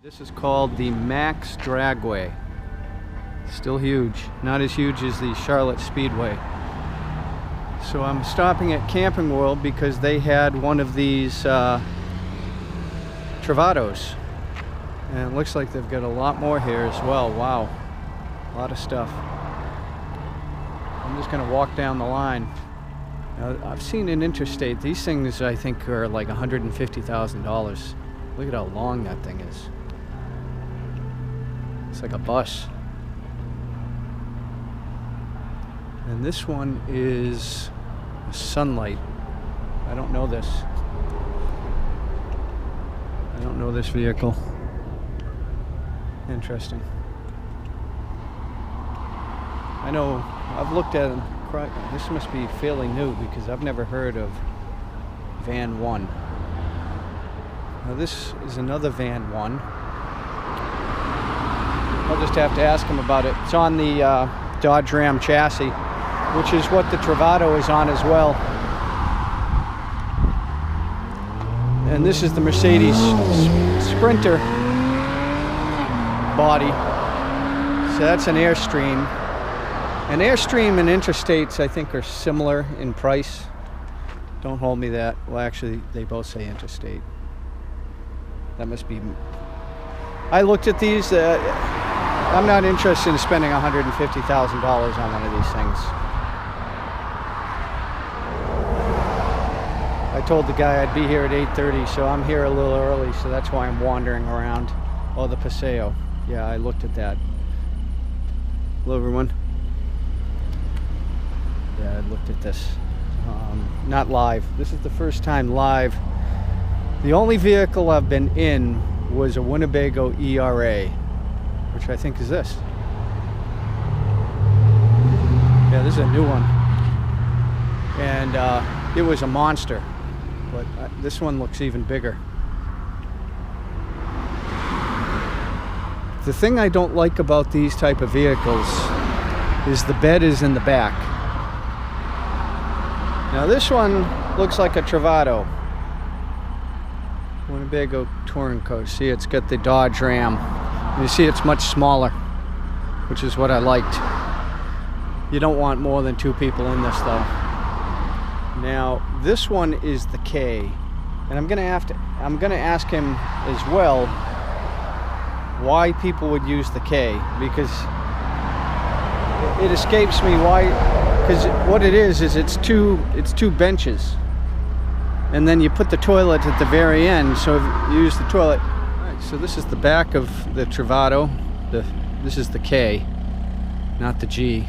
This is called the Max Dragway. Still huge. Not as huge as the Charlotte Speedway. So I'm stopping at Camping World because they had one of these Travatos. And it looks like they've got a lot more here as well. Wow. A lot of stuff. I'm just going to walk down the line. Now, I've seen an Interstate. These things I think are like $150,000. Look at how long that thing is. It's like a bus. And this one is Sunlight. I don't know this. I don't know this vehicle. Interesting. I know I've looked at them. This must be fairly new because I've never heard of Van 1. Now this is another Van 1. I'll just have to ask him about it. It's on the Dodge Ram chassis, which is what the Travato is on as well. And this is the Mercedes Sprinter body. So that's an Airstream. And Airstream and Interstates I think are similar in price. Don't hold me that. Well, actually they both say Interstate. That must be... I looked at these. I'm not interested in spending $150,000 on one of these things. I told the guy I'd be here at 8:30, so I'm here a little early, so that's why I'm wandering around. Oh, the Paseo. Yeah, I looked at that. Hello, everyone. Yeah, I looked at this. Not live. This is the first time live. The only vehicle I've been in was a Winnebago ERA, which I think is this. Yeah, this is a new one. And it was a monster, but this one looks even bigger. The thing I don't like about these type of vehicles is the bed is in the back. Now this one looks like a Travato. Winnebago Touring Coach. See, it's got the Dodge Ram. You see it's much smaller, which is what I liked. You don't want more than 2 people in this though. Now this one is the K, and I'm gonna ask him as well why people would use the K, because it escapes me why. Because what it is it's two benches, and then you put the toilet at the very end. So you use the toilet. All right, so this is the back of the Travato. This is the K, not the G.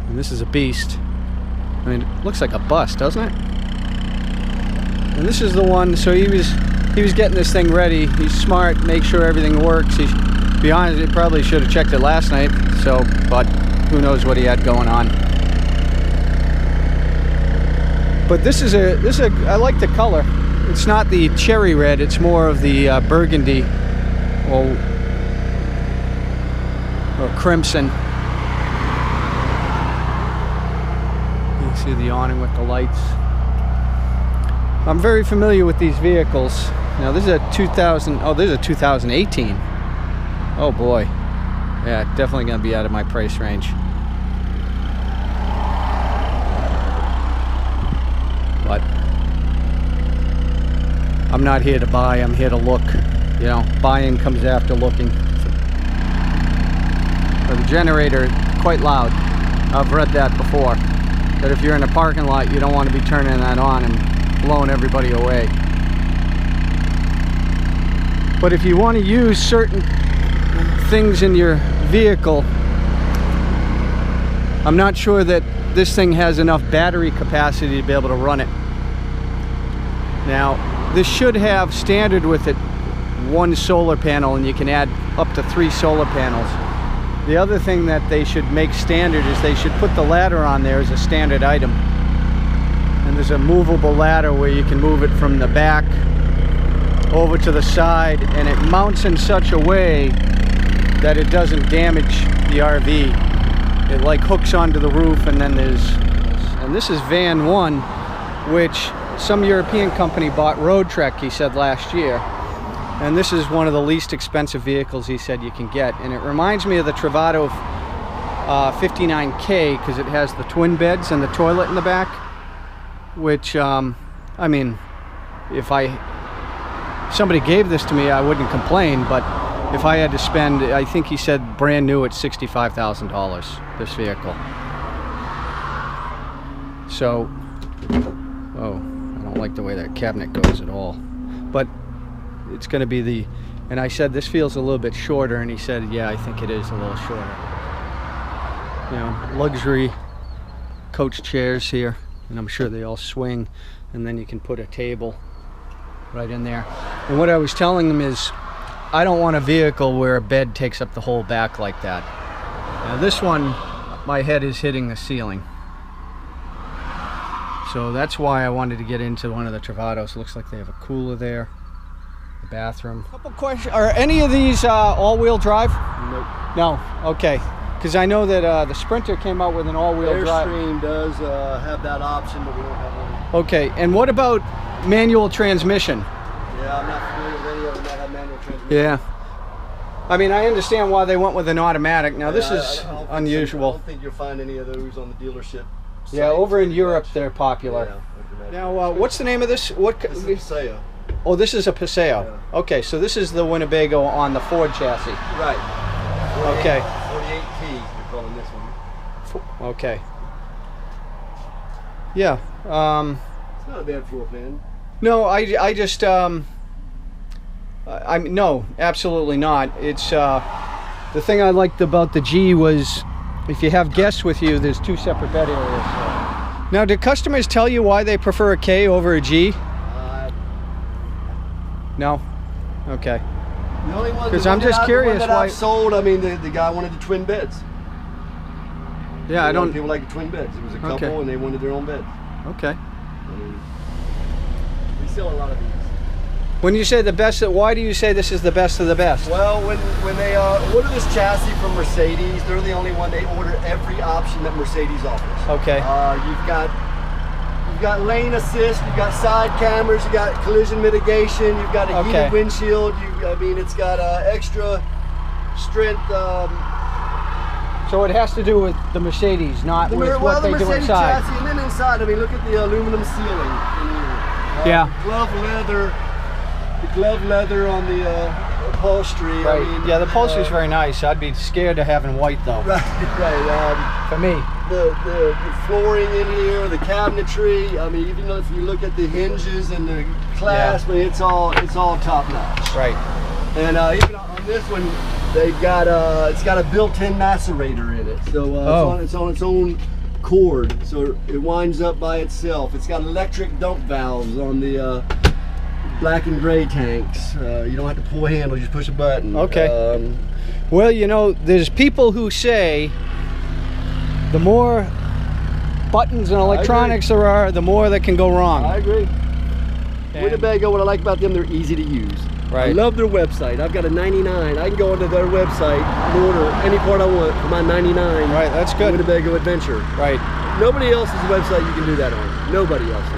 And this is a beast. I mean, it looks like a bus, doesn't it? And this is the one. So he was getting this thing ready. He's smart. Make sure everything works. To be honest, he probably should have checked it last night. So, but who knows what he had going on. But this is I like the color. It's not the cherry red, it's more of the burgundy or crimson. You can see the awning with the lights. I'm very familiar with these vehicles. Now this is a 2018. Oh boy. Yeah, definitely gonna be out of my price range. But I'm not here to buy, I'm here to look. You know, buying comes after looking. But the generator is quite loud. I've read that before. That if you're in a parking lot, you don't want to be turning that on and blowing everybody away. But if you want to use certain things in your vehicle, I'm not sure that this thing has enough battery capacity to be able to run it. Now, this should have standard with it 1 solar panel, and you can add up to 3 solar panels. The other thing that they should make standard is they should put the ladder on there as a standard item. And there's a movable ladder where you can move it from the back over to the side, and it mounts in such a way that it doesn't damage the RV. It like hooks onto the roof, and then and this is Van 1, which some European company bought Road Trek, he said, last year. And this is one of the least expensive vehicles he said you can get. And it reminds me of the Travato 59K because it has the twin beds and the toilet in the back. Which, I mean, if somebody gave this to me, I wouldn't complain. But if I had to spend, I think he said brand new at $65,000, this vehicle. So, oh, I don't like the way that cabinet goes at all. But it's going to be the, and I said this feels a little bit shorter, and he said, yeah, I think it is a little shorter. You know, luxury coach chairs here, and I'm sure they all swing, and then you can put a table right in there. And what I was telling him is, I don't want a vehicle where a bed takes up the whole back like that. Now this one, my head is hitting the ceiling. So that's why I wanted to get into one of the Travatos. Looks like they have a cooler there. The bathroom. Couple questions. Are any of these all-wheel drive? Nope. No. Okay. Because I know that the Sprinter came out with an all-wheel drive. Airstream does have that option, but we don't have one. Okay. And what about manual transmission? Yeah, I'm not familiar with any of them that have manual transmission. Yeah. I mean, I understand why they went with an automatic. Now, this is I don't unusual. I don't think you'll find any of those on the dealership. Yeah, over in Europe they're popular. Yeah, now, what's the name of this? This is Paseo. Oh, this is a Paseo. Yeah. Okay, so this is the Winnebago on the Ford chassis. Right. 48, Okay. 48T, we're calling this one. Okay. Yeah. It's not a bad floor plan. No, I just no, absolutely not. It's the thing I liked about the G was if you have guests with you, there's two separate bed areas. Now, do customers tell you why they prefer a K over a G? No. Okay. The only one, because I'm just curious why I've sold. I mean, the guy wanted the twin beds. Yeah, I don't. People like the twin beds. It was a couple, Okay. and they wanted their own bed. Okay. I mean, we sell a lot of these. When you say the best, why do you say this is the best of the best? Well, when they order this chassis from Mercedes, they're the only one. They order every option that Mercedes offers. Okay. You've got lane assist, you've got side cameras, you've got collision mitigation, you've got a heated windshield. I mean, it's got extra strength. So it has to do with the Mercedes, not with what they do inside. Chassis, and then inside, I mean, look at the aluminum ceiling in here. Yeah. The glove leather on the upholstery. Right. I mean, Yeah, the upholstery is very nice. I'd be scared of having white though. Right. For me. The flooring in here, the cabinetry. I mean, even if you look at the hinges and the clasp, I mean, it's all top notch. Right. And even on this one, they've got it's got a built-in macerator in it, so it's on its own cord, so it winds up by itself. It's got electric dump valves on the black and gray tanks. You don't have to pull a handle, you just push a button. Okay. Well, you know, there's people who say the more buttons and electronics there are, the more that can go wrong. I agree. Winnebago, what I like about them, they're easy to use. Right. I love their website. I've got a 99. I can go into their website and order any part I want for my 99. Right, that's good. Winnebago Adventure. Right. Nobody else's website you can do that on. Nobody else's.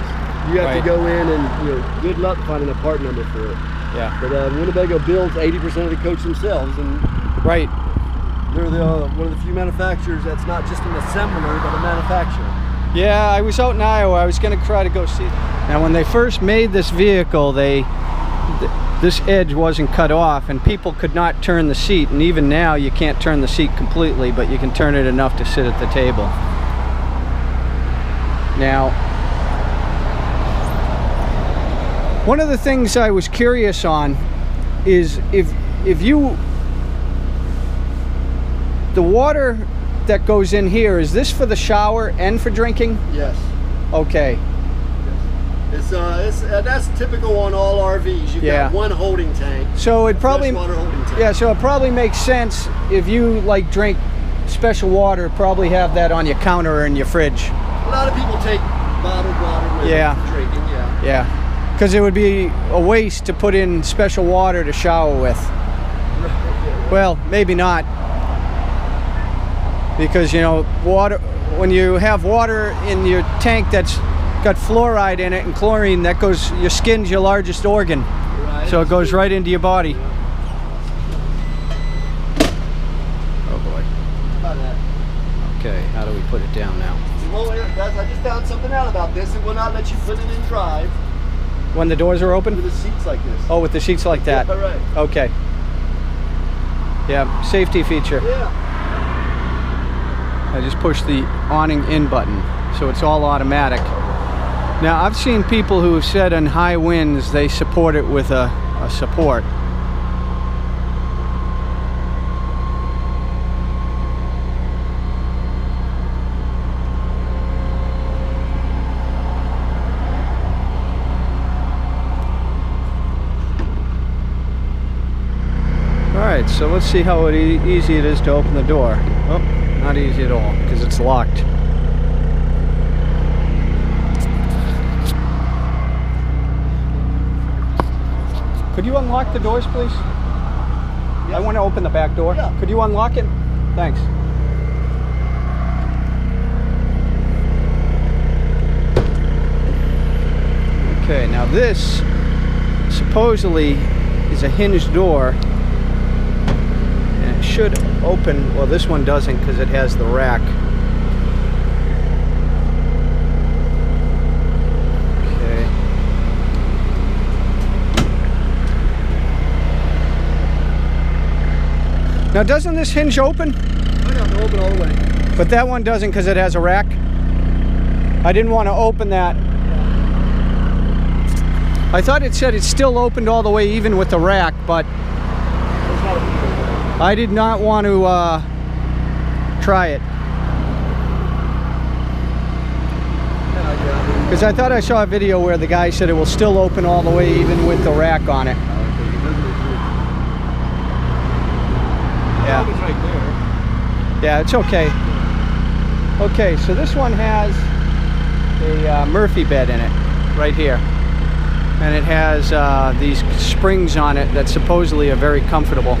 You have to go in and, you know, good luck finding a part number for it. Yeah. But Winnebago builds 80% of the coach themselves, and right. They're one of the few manufacturers that's not just an assembler, but a manufacturer. Yeah, I was out in Iowa. I was going to try to go see them. Now, when they first made this vehicle, this edge wasn't cut off, and people could not turn the seat. And even now, you can't turn the seat completely, but you can turn it enough to sit at the table. Now, one of the things I was curious on is if you, the water that goes in here, is this for the shower and for drinking? Yes. Okay. Yes. That's typical on all RVs. You've got one holding tank. So it probably, freshwater holding tank. Yeah, so it probably makes sense if you like drink special water, probably have that on your counter or in your fridge. A lot of people take bottled water with them for drinking, Yeah, because it would be a waste to put in special water to shower with. Well, maybe not. Because, you know, water, when you have water in your tank that's got fluoride in it and chlorine, that goes, your skin's your largest organ. Right. Yeah. So it goes right into your body. Oh boy. About that. Okay, how do we put it down now? I just found something out about this. It will not let you put it in drive. When the doors are open? With the seats like this. Oh, with the seats like that? Yeah, right. Okay. Yeah, safety feature. Yeah. I just push the awning in button, so it's all automatic. Now, I've seen people who have said in high winds they support it with a support. Alright, so let's see how easy it is to open the door. Oh, not easy at all, because it's locked. Could you unlock the doors, please? Yes. I want to open the back door. Yeah. Could you unlock it? Thanks. Okay, now this supposedly is a hinged door. And it should open, well, this one doesn't because it has the rack. Now, doesn't this hinge open? I know, they're open all the way. But that one doesn't because it has a rack. I didn't want to open that. I thought it said it still opened all the way even with the rack, but I did not want to try it. Because I thought I saw a video where the guy said it will still open all the way even with the rack on it. Yeah. It's right there. Yeah, it's okay. Okay, so this one has a Murphy bed in it, right here. And it has these springs on it that supposedly are very comfortable.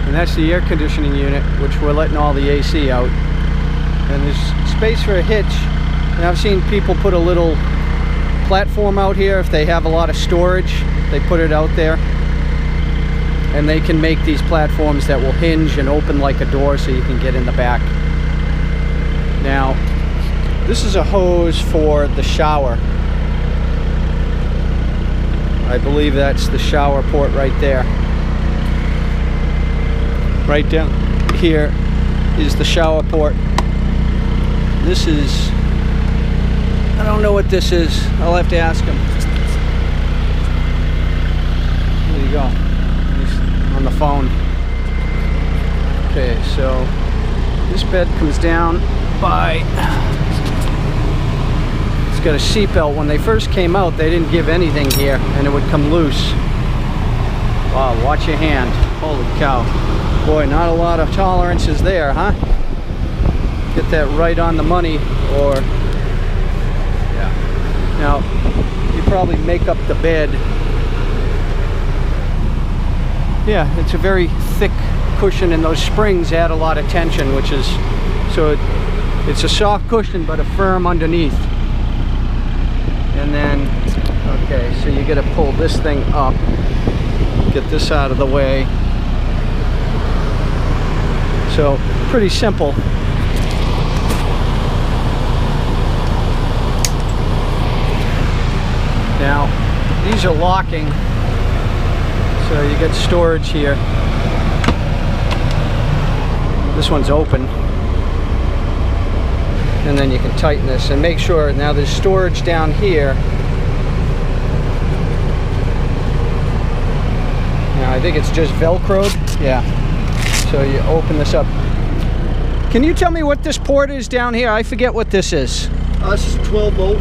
And that's the air conditioning unit, which we're letting all the AC out. And there's space for a hitch. And I've seen people put a little platform out here if they have a lot of storage. They put it out there. And they can make these platforms that will hinge and open like a door so you can get in the back. Now, this is a hose for the shower. I believe that's the shower port right there. Right down here is the shower port. This is, I don't know what this is. I'll have to ask him. There you go. On the phone. Okay, so this bed comes down by, it's got a seatbelt. When they first came out, they didn't give anything here and it would come loose. Wow, watch your hand. Holy cow. Boy, not a lot of tolerances there, huh? Get that right on the money, or yeah. Now, you probably make up the bed. Yeah, it's a very thick cushion, and those springs add a lot of tension, which is, so it's a soft cushion but a firm underneath. And then, okay, so you got to pull this thing up, get this out of the way. So pretty simple. Now, these are locking. So you get storage here. This one's open. And then you can tighten this and make sure, now there's storage down here. Now I think it's just Velcroed. Yeah. So you open this up. Can you tell me what this port is down here? I forget what this is. It's just a 12 volt.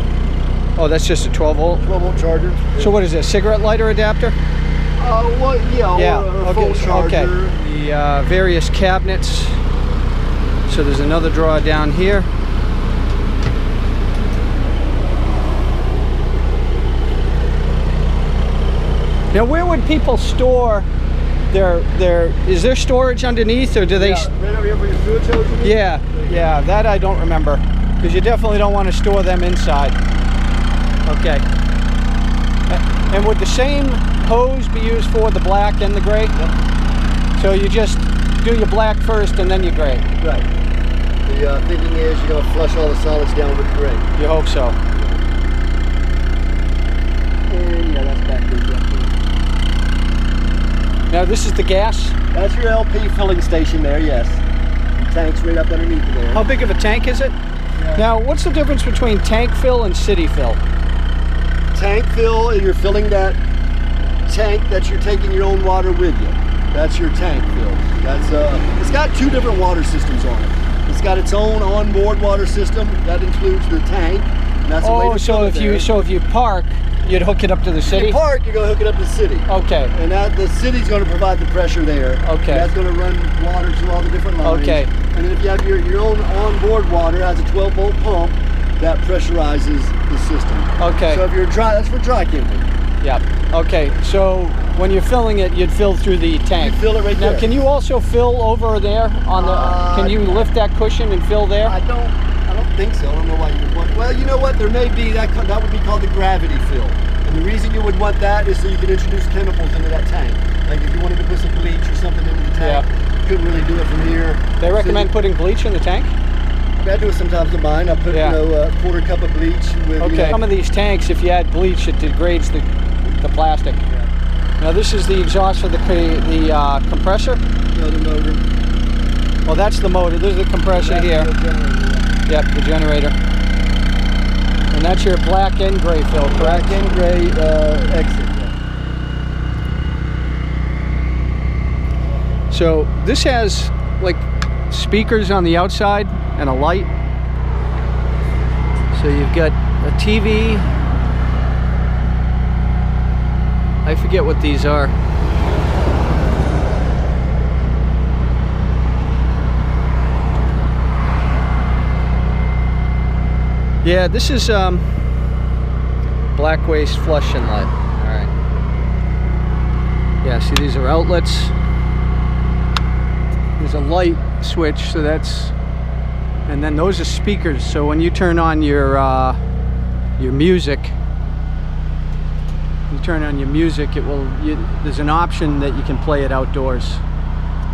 Oh, that's just a 12 volt? 12 volt charger. So what is it, a cigarette lighter adapter? Well, yeah, or a phone charger. Okay. The various cabinets. So there's another drawer down here. Now, where would people store their is there storage underneath, or do they? Yeah, right over here for your fluid charger. Yeah, that I don't remember, because you definitely don't want to store them inside. Okay. And would the same hose be used for the black and the gray? Yep. So you just do your black first and then your gray? Right. The thinking is you're going to flush all the solids down with the gray. You hope so. And yeah, that's back there. Now this is the gas? That's your LP filling station there, yes. The tank's right up underneath there. How big of a tank is it? Yeah. Now, what's the difference between tank fill and city fill? Tank fill, you're filling that tank that you're taking your own water with you. That's your tank fill. That's it's got two different water systems on it. It's got its own onboard water system that includes the tank. And that's so if you park, you'd hook it up to the city? If you park, you're going to hook it up to the city. Okay. And the city's going to provide the pressure there. Okay. And that's going to run water to all the different lines. Okay. And then if you have your own onboard water, it has a 12-volt pump that pressurizes the system. Okay. So if you're dry, that's for dry camping. Yeah. Okay. So when you're filling it, you'd fill through the tank. You fill it right there. Now, can you also fill over there on the? Can you lift that cushion and fill there? I don't think so. I don't know why you would want. Well, you know what? There may be that would be called the gravity fill. And the reason you would want that is so you can introduce chemicals into that tank. Like if you wanted to put some bleach or something into the tank, you couldn't really do it from here. They recommend putting bleach in the tank? I do it sometimes in mine. I put a quarter cup of bleach with. Okay. Some of these tanks, if you add bleach, it degrades the plastic. Yeah. Now this is the exhaust for the compressor. No, the motor. Well, that's the motor. There's the compressor here. The generator. Yep, the generator. And that's your black and gray fill, correct? Black and gray exit. Yeah. So this has like speakers on the outside and a light. So you've got a TV. I forget what these are. Yeah, this is black waste flush inlet. All right. Yeah, see, these are outlets. There's a light switch, so that's, and then those are speakers. So when you turn on your music, it will. There's an option that you can play it outdoors.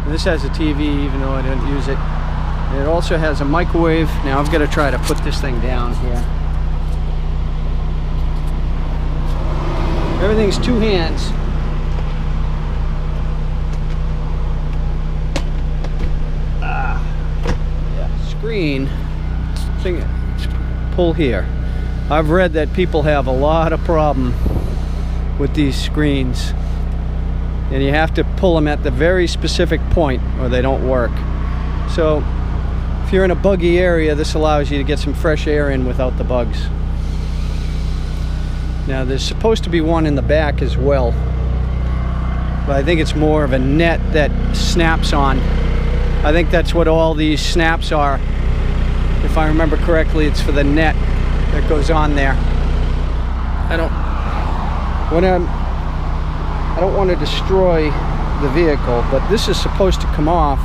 And this has a TV, even though I don't use it. And it also has a microwave. Now I've got to try to put this thing down here. Everything's two hands. Screen thing, pull here. I've read that people have a lot of problem with these screens, and you have to pull them at the very specific point or they don't work. So if you're in a buggy area, this allows you to get some fresh air in without the bugs. Now there's supposed to be one in the back as well, but I think it's more of a net that snaps on. I think that's what all these snaps are. If I remember correctly, it's for the net that goes on there. I don't want to destroy the vehicle, but this is supposed to come off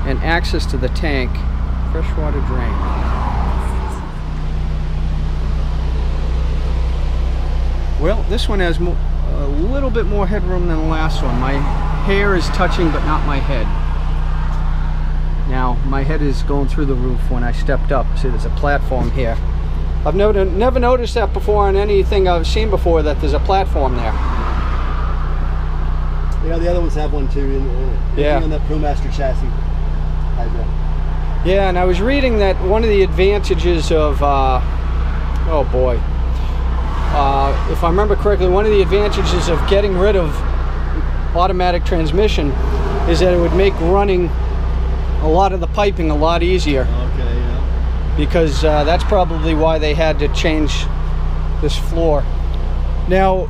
and access to the tank. Freshwater drain. Well, this one has a little bit more headroom than the last one. My hair is touching, but not my head. Now, my head is going through the roof when I stepped up. See, there's a platform here. I've never noticed that before on anything I've seen before, that there's a platform there. Yeah, the other ones have one too. Yeah. On that ProMaster chassis. Yeah, and I was reading that one of the advantages of, oh boy, if I remember correctly, one of the advantages of getting rid of automatic transmission is that it would make running a lot of the piping a lot easier. Okay, yeah. Because that's probably why they had to change this floor. Now,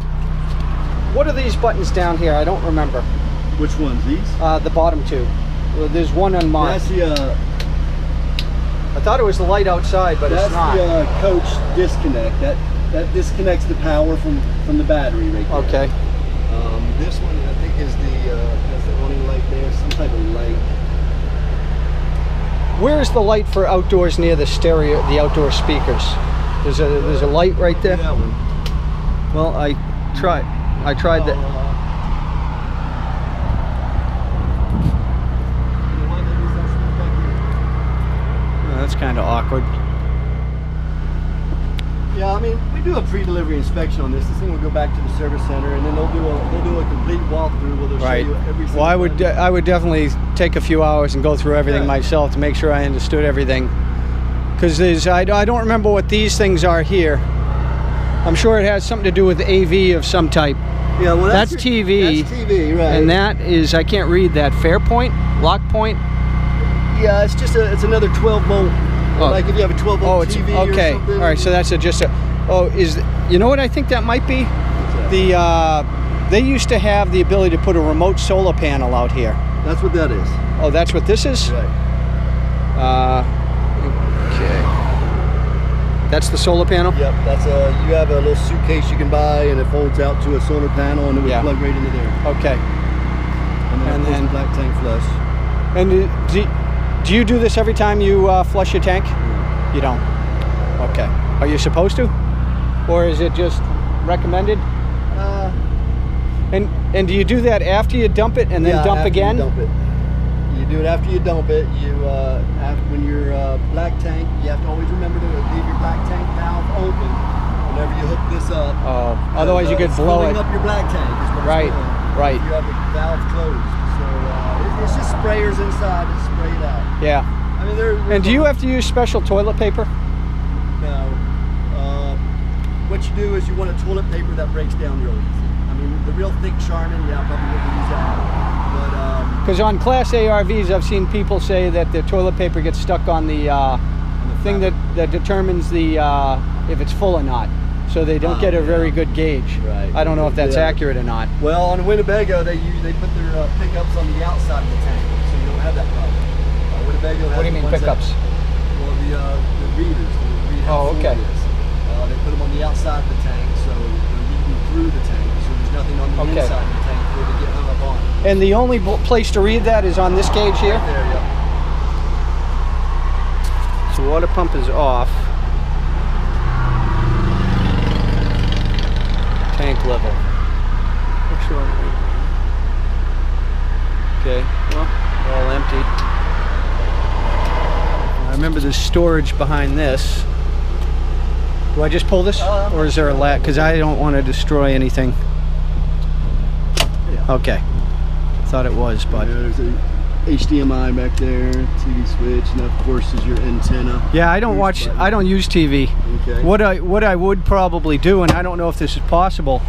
what are these buttons down here? I don't remember. Which ones? These? The bottom two. Well, there's one unmarked. That's the. I thought it was the light outside, but it's not. That's the coach disconnect. That disconnects the power from the battery right there. Okay. This one I think is has the warning light there, some type of light. Where is the light for outdoors near the stereo, the outdoor speakers? There's a light right there. That one. Well, I tried. I tried that. Oh, that's kind of awkward. Yeah, I mean, we do a pre-delivery inspection on this. This thing will go back to the service center, and then they'll do a complete walkthrough where they'll show you every single. Well, I would definitely take a few hours and go through everything myself to make sure I understood everything. Because I don't remember what these things are here. I'm sure it has something to do with AV of some type. Yeah, well, that's TV. That's TV, right? And that is, I can't read that. Fair point, lock point. Yeah, it's just it's another 12 volt. Oh. Like if you have a 12 volt TV okay. or something. All right, so that's you know what I think that might be? They used to have the ability to put a remote solar panel out here. That's what that is. Oh, that's what this is? Right. Okay. That's the solar panel? Yep, that's you have a little suitcase you can buy, and it folds out to a solar panel, and it would plug right into there. Okay. And then black tank flush. And do you do this every time you flush your tank? You don't? Okay. Are you supposed to? Or is it just recommended? And do you do that after you dump it and then dump again? You dump it. You do it after you dump it. When you're black tank, you have to always remember to leave your black tank valve open whenever you hook this up. Oh, otherwise you could blow it. Filling up your black tank is what's right, going on. right. You have the valve closed, so it's just sprayers inside to spray it out. Yeah. I mean, and do you have to use special toilet paper? No. What you do is you want a toilet paper that breaks down real easy. I mean, the real thick Charmin, yeah, probably wouldn't use that. Because on Class A RVs, I've seen people say that the toilet paper gets stuck on the thing that determines if it's full or not. So they don't get a very good gauge. Right. I don't know if that's accurate or not. Well, on Winnebago, they put their pickups on the outside of the tank, so you don't have that problem. Winnebago has what do you mean pickups? Well, the readers. Oh, okay. They put them on the outside of the tank, so they're reading through the tank. So there's nothing on the inside of the tank for it to get hung up on. And the only place to read that is on this gauge here? Right there, yep. So water pump is off. Tank level. Okay, well, all empty. I remember there's storage behind this. Do I just pull this? Or is there a lat? Because I don't want to destroy anything. Yeah. Okay. Thought it was, but... Yeah, there's a HDMI back there, TV switch, and of course is your antenna. Yeah, I don't use TV. Okay. What I would probably do, and I don't know if this is possible,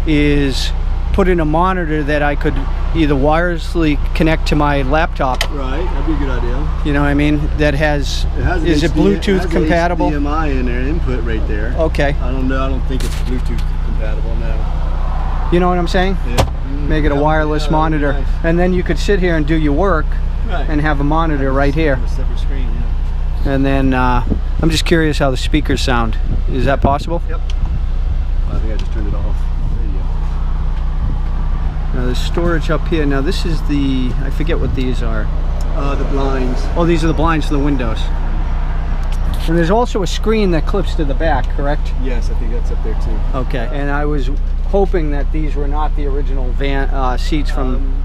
is put in a monitor that I could either wirelessly connect to my laptop. Right, that'd be a good idea. You know what I mean? That is it Bluetooth compatible? HDMI in there, input right there. Okay. I don't know. I don't think it's Bluetooth compatible now. You know what I'm saying? Yeah. Make it a wireless monitor, nice. And then you could sit here and do your work, and have a monitor right here. A separate screen, yeah. And then I'm just curious how the speakers sound. Is that possible? Yep. I think I just turned it off. There you go. Now there's storage up here. Now this is I forget what these are. The blinds. Oh, these are the blinds for the windows. And there's also a screen that clips to the back, correct? Yes, I think that's up there too. Okay. And I was hoping that these were not the original seats from... I'm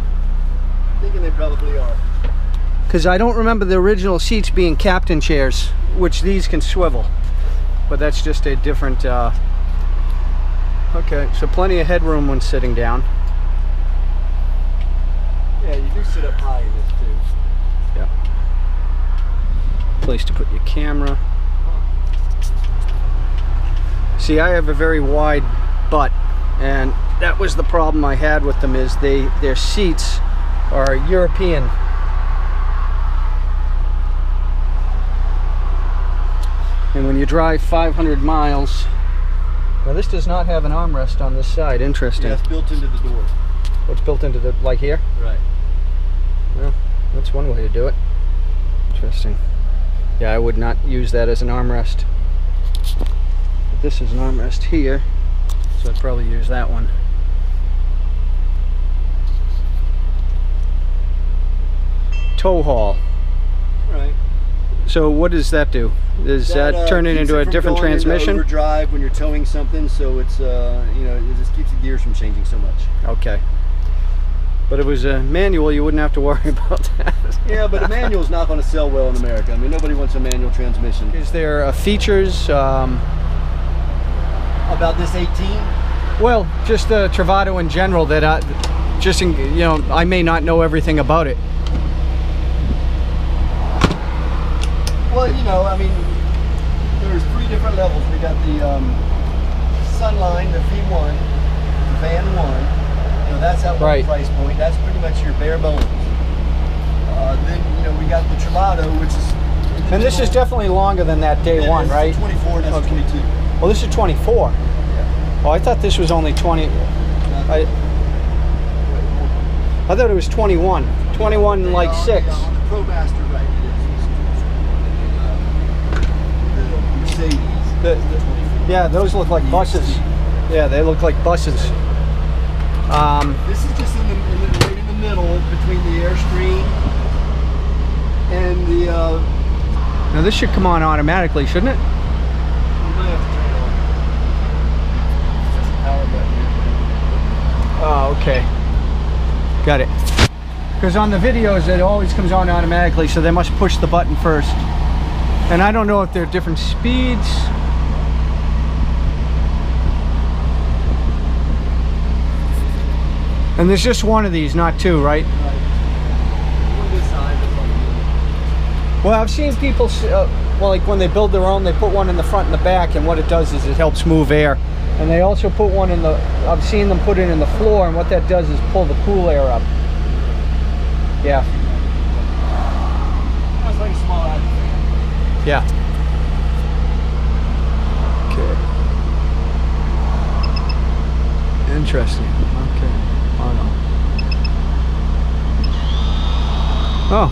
thinking they probably are. Because I don't remember the original seats being captain chairs, which these can swivel. But that's just a different... Okay, so plenty of headroom when sitting down. Yeah, you do sit up high in this too. Yeah. Place to put your camera. See, I have a very wide butt, and that was the problem I had with them, is their seats are European. And when you drive 500 miles, now this does not have an armrest on this side. Interesting. Yeah, it's built into the door. Oh, it's built into the, like here? Right. Well, that's one way to do it. Interesting. Yeah, I would not use that as an armrest. But this is an armrest here, so I'd probably use that one. Tow haul. Right. So what does that do? Is that turning into a different transmission? Overdrive when you're towing something, so it's you know, it just keeps the gears from changing so much. Okay. But if it was a manual, you wouldn't have to worry about that. Yeah, but a manual's not going to sell well in America. I mean, nobody wants a manual transmission. Is there features about this 18? Well, just the Travato in general that you know, I may not know everything about it. Well, you know, I mean, there's 3 different levels. We got the Sunline, the V1, the Van 1. You know, that's at one price point. That's pretty much your bare bones. Then, you know, we got the Travato, which is... And this is definitely longer than that day one, right? 24, and that's 22. Well, this is 24. Yeah. Oh, I thought this was only 20. I thought it was 21. 21 like 6. Yeah, on the ProMaster, right, it is. The Mercedes. Yeah, those look like buses. Yeah, they look like buses. This is just right in the middle between the Airstream and the... Now this should come on automatically, shouldn't it? You might have to turn it on. That's the power button. Oh, okay. Got it. Because on the videos it always comes on automatically, so they must push the button first. And I don't know if they're different speeds. And there's just one of these, not 2, right? Well, I've seen people, well, like when they build their own, they put one in the front and the back, and what it does is it helps move air. And they also put one in the, I've seen them put it in the floor, and what that does is pull the cool air up. Yeah. That's like a small ad. Yeah. Okay. Interesting. Okay. Oh.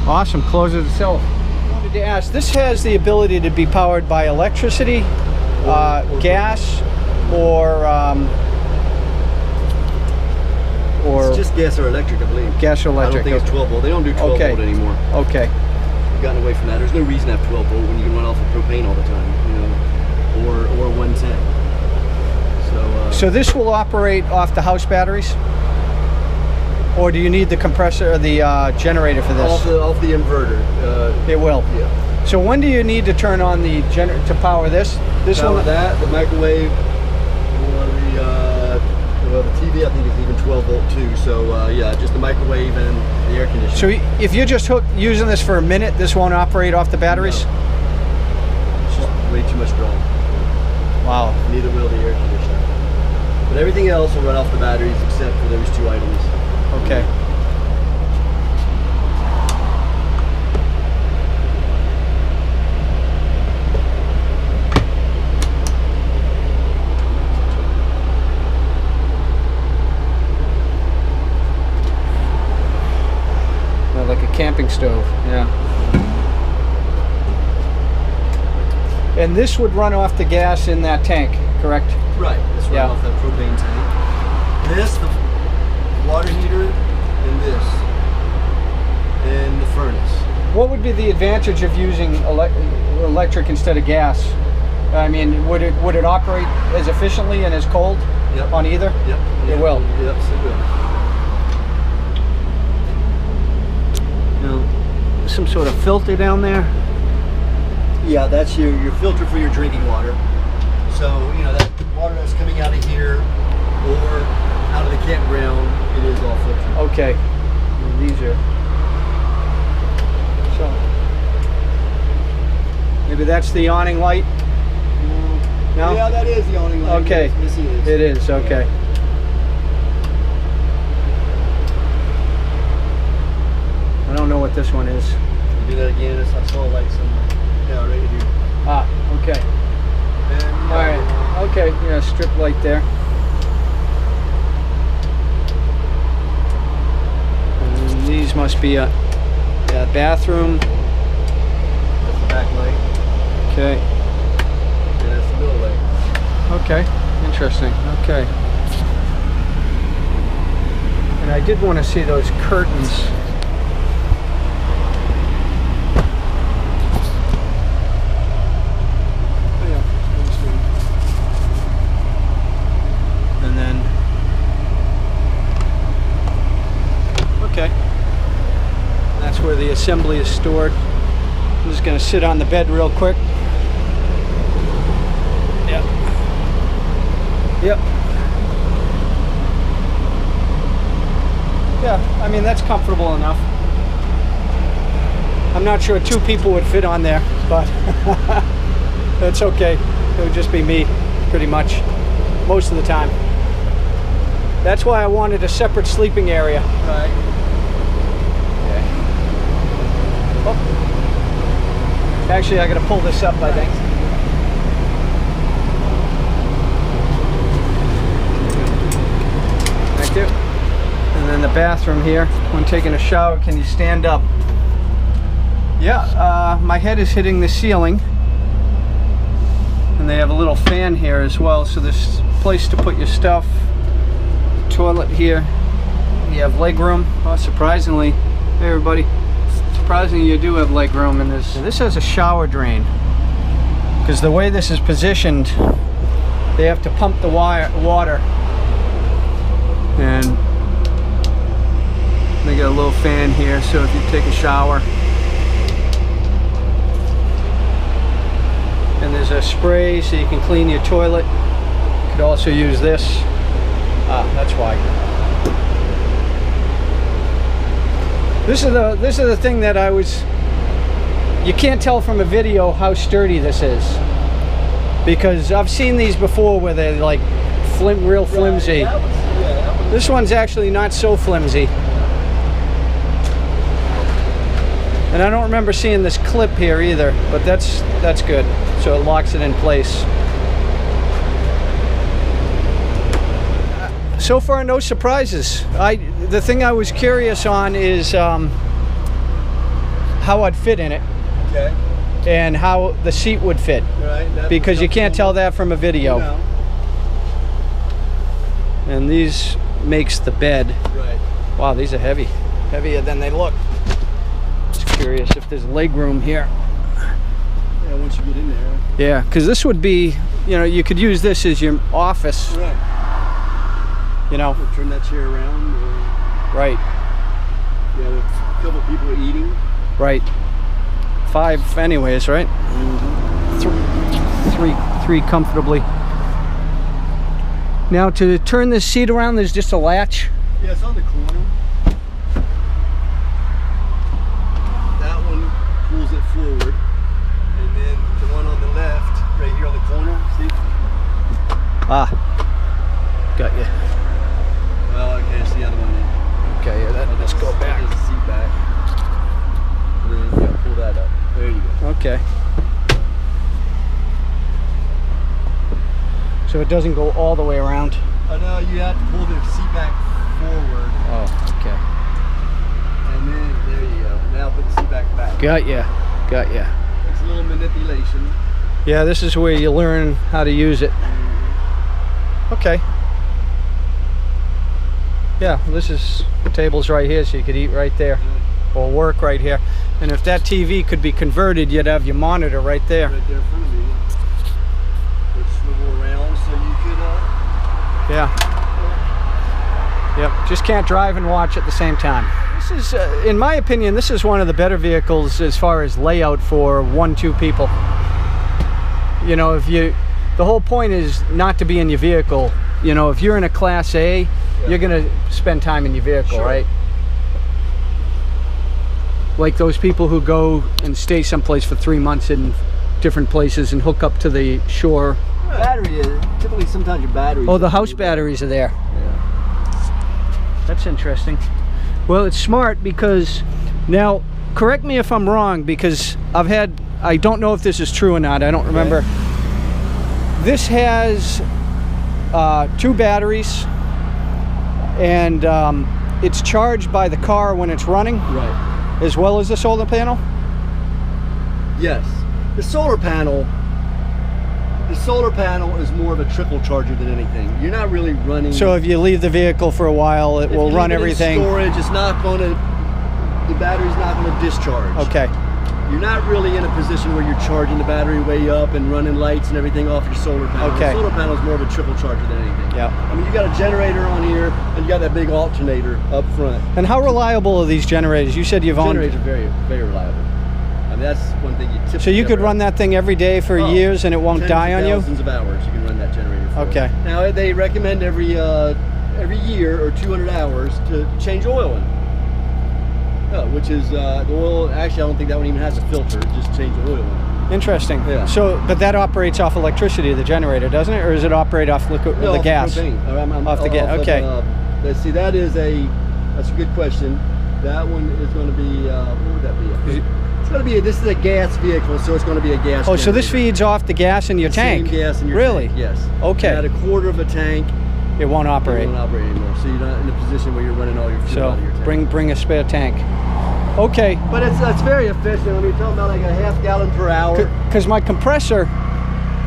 Awesome. Closes itself. I wanted to ask, this has the ability to be powered by electricity, gas, or it's just gas or electric, I believe. Gas or electric. I don't think it's 12 volt. They don't do 12 volt anymore. Okay. We've gotten away from that. There's no reason to have 12 volt when you can run off of propane all the time, you know, or 110. So this will operate off the house batteries, or do you need the compressor or the generator for this? Off the inverter. It will. Yeah. So when do you need to turn on the generator to power this? This power one. That the microwave, or the TV I think is even 12 volt too. So yeah, just the microwave and the air conditioner. So if you're just using this for a minute, this won't operate off the batteries? No. It's just way too much draw. Wow. Neither will the air conditioner. But everything else will run off the batteries except for those 2 items. Okay. Like a camping stove, yeah. And this would run off the gas in that tank, correct? Right, this runs off that propane tank. This, the water heater, and this, and the furnace. What would be the advantage of using electric instead of gas? I mean, would it operate as efficiently and as cold on either? Yep. It will. Yep, so good. Some sort of filter down there. Yeah, that's your filter for your drinking water. So, you know, that water that's coming out of here or out of the campground, it is all filtered. Okay. And these are... So... Maybe that's the awning light? No? Yeah, that is the awning light. Okay. Yes, it is. It is, okay. Yeah. I don't know what this one is. You do that again, I saw a light somewhere. Yeah, right here. Ah, okay. And, alright, okay, yeah, strip light there. And these must be a bathroom. That's the back light. Okay. And that's the middle light. Okay, interesting, okay. And I did want to see those curtains. assembly is stored. I'm just going to sit on the bed real quick. Yep. Yep. Yeah, I mean, that's comfortable enough. I'm not sure 2 people would fit on there, but that's okay. It would just be me, pretty much, most of the time. That's why I wanted a separate sleeping area. Right. Okay. Oh. Actually, I got to pull this up, I think. Thank you. And then the bathroom here. When taking a shower, can you stand up? Yeah, my head is hitting the ceiling. And they have a little fan here as well, so there's a place to put your stuff. Toilet here. You have leg room. Oh, surprisingly, hey everybody, surprisingly you do have leg room in this. This has a shower drain, because the way this is positioned, they have to pump the water, and they got a little fan here, so if you take a shower, and there's a spray so you can clean your toilet. You could also use this. That's why. This is the thing that I was. You can't tell from a video how sturdy this is, because I've seen these before where they're like real flimsy. This one's actually not so flimsy. And I don't remember seeing this clip here either, but that's good. So it locks it in place. So far, no surprises. The thing I was curious on is how I'd fit in it. Okay. And how the seat would fit. Right. Because you can't tell that from a video. No. And these makes the bed. Right. Wow, these are heavy. Heavier than they look. Just curious if there's leg room here. Yeah, once you get in there. Yeah, because this would be, you know, you could use this as your office. Right. You know. We'll turn that chair around. Right. Yeah, a couple people are eating. Right. 5 anyways, right? Mm-hmm. Three comfortably. Now to turn this seat around, there's just a latch. Yeah, it's on the corner. That one pulls it forward. And then the one on the left, right here on the corner, see? Ah. Got you. Well, okay, it's the other one then. Okay, yeah, let's go back. There's the seat back. And then you gotta pull that up. There you go. Okay. So it doesn't go all the way around? Oh no, you have to pull the seat back forward. Oh, okay. And then, there you go. Now put the seat back. Got ya. Got ya. It's a little manipulation. Yeah, this is where you learn how to use it. Okay. Yeah, this is, the table's right here, so you could eat right there. Or work right here. And if that TV could be converted, you'd have your monitor right there. Right there in front of you. It'd swivel around so you could, Yeah. Yep, just can't drive and watch at the same time. This is, in my opinion, this is one of the better vehicles as far as layout for 1-2 people. You know, the whole point is not to be in your vehicle. You know, if you're in a Class A, yeah, you're gonna spend time in your vehicle, sure, right? Like those people who go and stay someplace for 3 months in different places and hook up to the shore. Battery is, typically sometimes your battery. Oh, the house batteries are there. Yeah. That's interesting. Well, it's smart because, now, correct me if I'm wrong, because I don't know if this is true or not, I don't remember. Okay. This has 2 batteries, and it's charged by the car when it's running. Right. As well as the solar panel? Yes. The solar panel is more of a trickle charger than anything. You're not really running. So if you leave the vehicle for a while, it will run everything. In storage, it's not going to, the battery's not going to discharge. Okay. you're not really in a position where you're charging the battery way up and running lights and everything off your solar panel. Okay. The solar panel is more of a triple charger than anything. Yeah. I mean, you got a generator on here, and you got that big alternator up front. And how reliable are these generators? You said you've owned... Generators are very, very reliable. I mean, that's one thing you typically... So you could run that thing every day for years and it won't die on you? Thousands of hours you can run that generator for. Okay. Now, they recommend every year or 200 hours to change oil in it. Which is the oil, actually I don't think that one even has a filter, just change the oil in it. Interesting. Yeah. So, but that operates off electricity, the generator, doesn't it? Or does it operate off liquid, no, the gas? Propane. Off the gas, okay. Let's see, that's a good question. That one is going to be, what would that be? It's going to be, this is a gas vehicle, so it's going to be a gas generator. So this feeds off the gas in your tank? Same gas in your really? tank, yes. Okay. At a quarter of a tank, it won't operate. It won't operate anymore. So you're not in a position where you're running all your fuel out of your tank. Bring a spare tank. Okay. But it's very efficient. I mean, you're talking about like a half gallon per hour. Because my compressor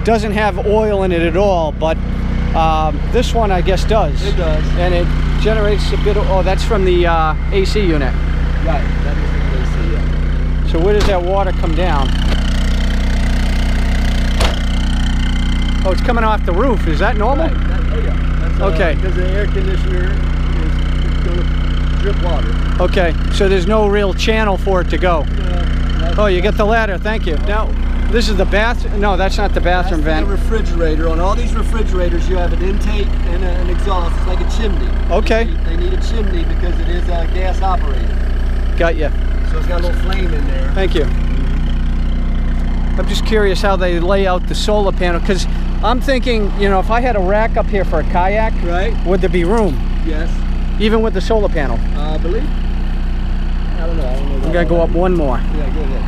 doesn't have oil in it at all, but this one I guess does. It does. And it generates a bit of, oh, that's from the AC unit. Right, that is from the AC, yeah. So where does that water come down? Oh, it's coming off the roof. Is that normal? Right. Oh yeah. That's, okay. Because the air conditioner is going to drip water. Okay, so there's no real channel for it to go. Oh, you get the ladder. Thank you. Now, this is the bath. No, that's not the bathroom vent. The refrigerator. On all these refrigerators, you have an intake and an exhaust. It's like a chimney. Okay. They need a chimney because it is gas operated. Got you. So it's got a little flame in there. Thank you. I'm just curious how they lay out the solar panel, because I'm thinking, you know, if I had a rack up here for a kayak, right? Would there be room? Yes. Even with the solar panel? I believe. I don't know. I'm gonna go up one more. Yeah, go ahead.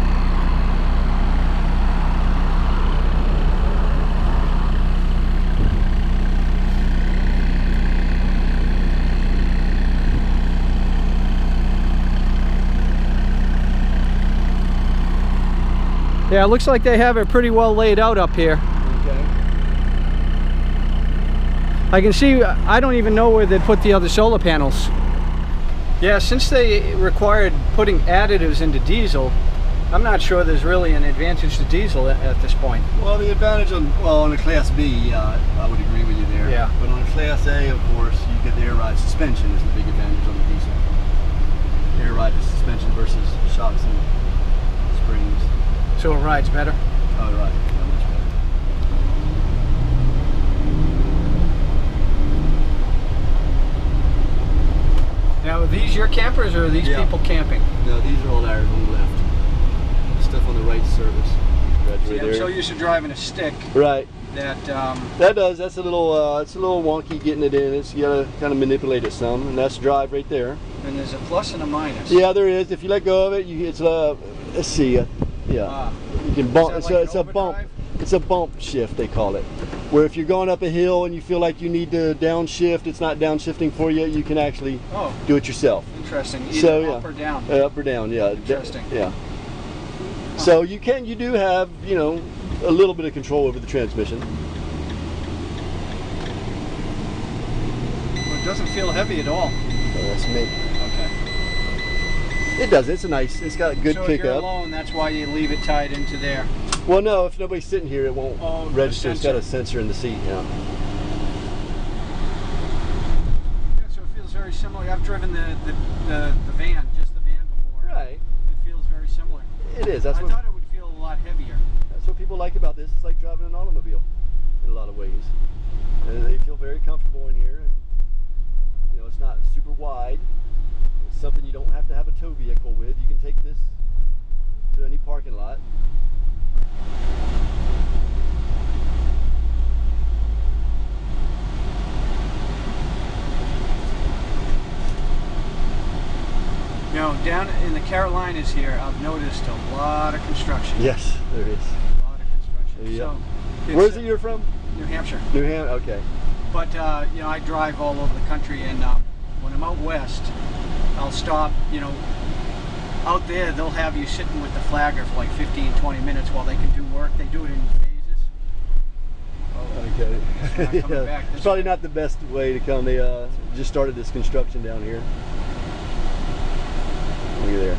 Yeah, it looks like they have it pretty well laid out up here. Okay. I can see, I don't even know where they'd put the other solar panels. Yeah, since they required putting additives into diesel, I'm not sure there's really an advantage to diesel at this point. Well, the advantage on a Class B, I would agree with you there. Yeah. But on a Class A, of course, you get the air ride suspension is the big advantage on the diesel. Air ride suspension versus shocks and springs. So it rides better? Oh, right. Much better. Now, are these your campers or are these people camping? No, these are all ours on the left. The stuff on the right service. See, I'm so used to driving a stick. Right. That's a little it's a little wonky getting it in. You gotta kind of manipulate it some, and that's drive right there. And there's a plus and a minus. Yeah, there is. If you let go of it, it's let's see. Yeah, you can bump. It's a bump. It's a bump shift, they call it. Where if you're going up a hill and you feel like you need to downshift, it's not downshifting for you. You can actually do it yourself. Interesting. Either up or down. Up or down. Yeah. Interesting. Yeah. So you do have, you know, a little bit of control over the transmission. Well, it doesn't feel heavy at all. Oh, that's me. Okay. It does. It's it's got a good pickup. So if you're alone, that's why you leave it tied into there. Well, no, if nobody's sitting here, it won't register. It's got a sensor in the seat, Yeah, so it feels very similar. I've driven the van, just the van before. Right. It feels very similar. It is. I thought it would feel a lot heavier. That's what people like about this. It's like driving an automobile in a lot of ways. And they feel very comfortable in here, and you know, it's not super wide. It's something you don't have to have a tow vehicle with. You can take this to any parking lot. You know, down in the Carolinas here, I've noticed a lot of construction. Yes, there is. A lot of construction. Yeah. So, where's it you're from? New Hampshire. New Hampshire, okay. But, you know, I drive all over the country, and when I'm out west, I'll stop, you know, out there they'll have you sitting with the flagger for like 15-20 minutes while they can do work. They do it in phases. Okay. Yeah. It's probably not the best way to come. They just started this construction down here. Look at there.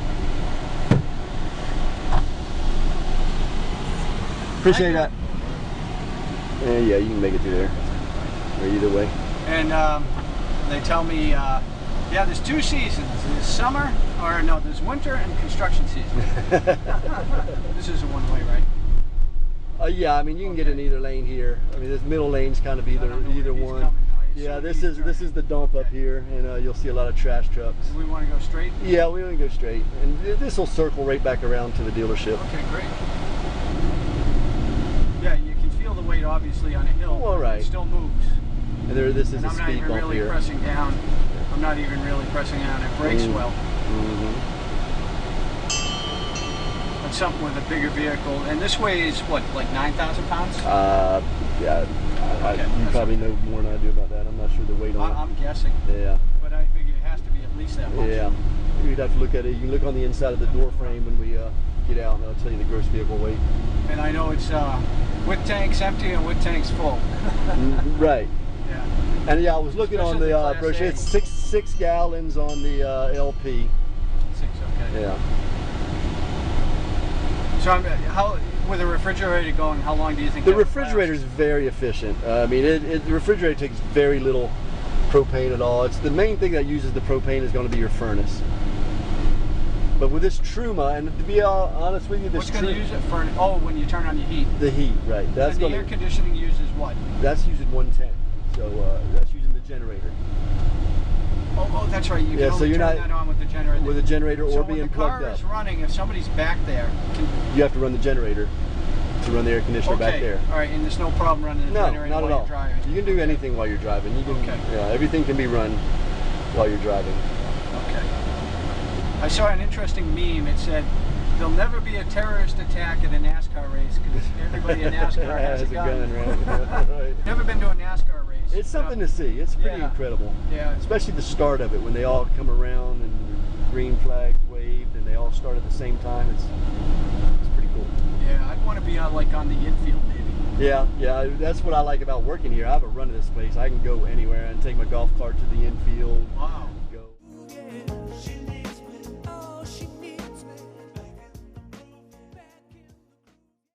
Appreciate that. And yeah, you can make it through there. Or either way. And they tell me, yeah, there's 2 seasons. There's summer, or no, there's winter and construction season. This is a one-way, right? Yeah, I mean you can get in either lane here. I mean this middle lane's kind of either one. Yeah, this is the dump up here, and you'll see a lot of trash trucks. Do we want to go straight? Yeah, we want to go straight, and this will circle right back around to the dealership. Okay, great. Yeah, you can feel the weight obviously on a hill. Oh, all right. It still moves. And this is a speed bump really here. Pressing down. I'm not even really pressing down. It brakes well. That's something with a bigger vehicle. And this weighs what, like 9,000 pounds? Yeah. You probably know more than I do about that. I'm not sure the weight on it. I'm guessing. Yeah. But I figure it has to be at least that much. Yeah. You'd have to look at it. You can look on the inside of the door frame when we get out, and I'll tell you the gross vehicle weight. And I know it's with tanks empty and with tanks full. Right. Yeah. And yeah, I was looking on the brochure. It's six gallons on the LP. 6, okay. Yeah. So with a refrigerator going, how long do you think the refrigerator is very efficient? I mean, the refrigerator takes very little propane at all. It's the main thing that uses the propane is going to be your furnace. But with this Truma, and to be honest with you, this what's going to use it for? Oh, when you turn on your heat. The heat, right? That's and the air conditioning uses what? That's using 110. So that's using the generator. Oh, that's right. You can only turn that on with the generator. With a generator or being plugged up. So when the car is running, if somebody's back there, you have to run the generator to run the air conditioner back there. All right, and there's no problem running the generator not while at all. You're driving. You can do anything while you're driving. You can, yeah, everything can be run while you're driving. Okay. I saw an interesting meme. It said, "There'll never be a terrorist attack at a NASCAR race because everybody in NASCAR has a gun." Right? Never been to a NASCAR race. It's something to see. It's pretty incredible. Yeah. Especially the start of it when they all come around and green flags waved and they all start at the same time. It's pretty cool. Yeah, I'd want to be on the infield maybe. Yeah, that's what I like about working here. I have a run of this place. I can go anywhere and take my golf cart to the infield. Wow.